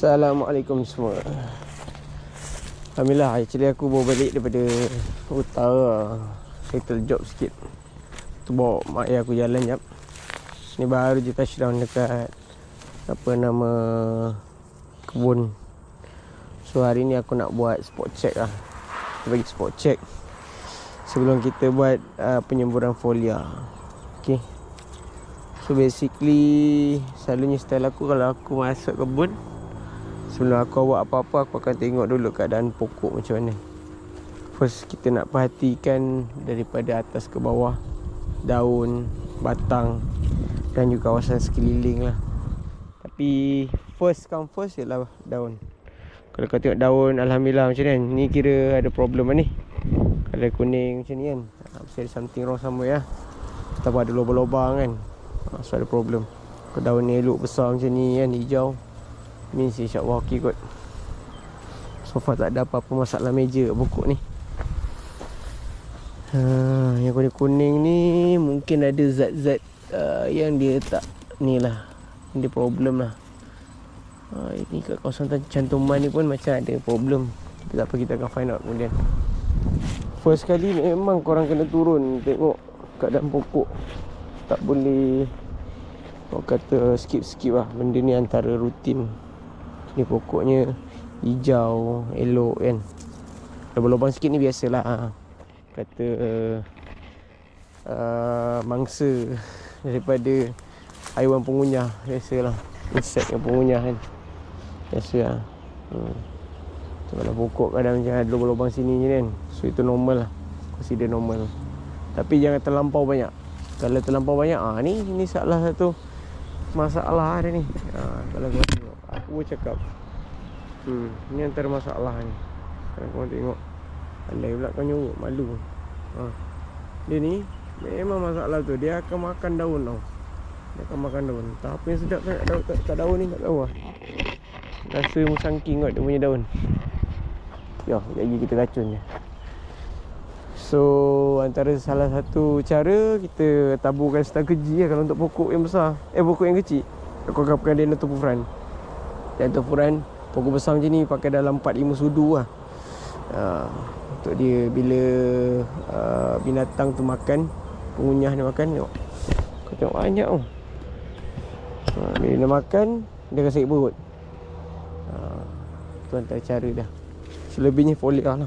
Assalamualaikum semua. Alhamdulillah, actually aku bawa balik daripada utara. Settle job sikit. Tu bawa mak ayah aku jalan jap. Ni baru je touchdown dekat apa nama kebun. So hari ni aku nak buat spot check lah. Kita bagi spot check sebelum kita buat penyemburan folia. Okay. So basically selalunya style aku kalau aku masuk kebun, sebelum aku buat apa-apa, aku akan tengok dulu keadaan pokok macam mana. First kita nak perhatikan daripada atas ke bawah, daun, batang dan juga kawasan sekeliling lah. Tapi first come first ialah daun. Kalau kau tengok daun, Alhamdulillah macam ni, ni kira ada problem lah ni. Kalau kuning macam ni kan, mesti ada something wrong somewhere lah. Ataupun ada lubang-lubang kan, so ada problem. Kalau daun ni elok besar macam ni kan, hijau, means insyaAllah okey kot. So far tak ada apa-apa masalah major kat pokok ni. Yang kuning-kuning ni mungkin ada zat-zat yang dia tak ni lah, dia problem lah. Ini kat kawasan cantuman ni pun macam ada problem. Tapi tak apa, kita akan find out kemudian. First kali memang korang kena turun tengok keadaan pokok. Tak boleh orang kata skip-skip lah. Benda ni antara rutin. Ni pokoknya hijau, elok kan. Lubang-lubang sikit ni biasalah. Kata mangsa daripada haiwan pengunyah. Biasalah, insek yang pengunyah kan. Biasalah. Kalau pokok kadang macam ada lubang-lubang sini je kan, so itu normal lah, consider normal. Tapi jangan terlampau banyak. Kalau terlampau banyak, ni salah satu masalah dia ni. Kalau kau tengok, aku pun cakap ni antara masalah ni. Kalau kau tengok, alai pula kau nyuruk, malu. Dia ni memang masalah tu, dia akan makan daun tau. Dia akan makan daun. Tak apa yang sedap sangat kat daun ni, tak tahu lah. Rasa musangking kot dia punya daun. Lagi kita racun je. So antara salah satu cara kita taburkan strategi lah kalau untuk pokok yang besar. Pokok yang kecil, aku akan pakai denatofurfuran. Denatofurfuran pokok besar macam ni pakai dalam 4-5 sudu lah. Untuk dia bila binatang tu makan, pengunyah dia makan, tengok. Kau tengok banyak tau. Bila dia makan, dia akan sakit perut. Itu antara cara dah. Selebihnya foliar lah.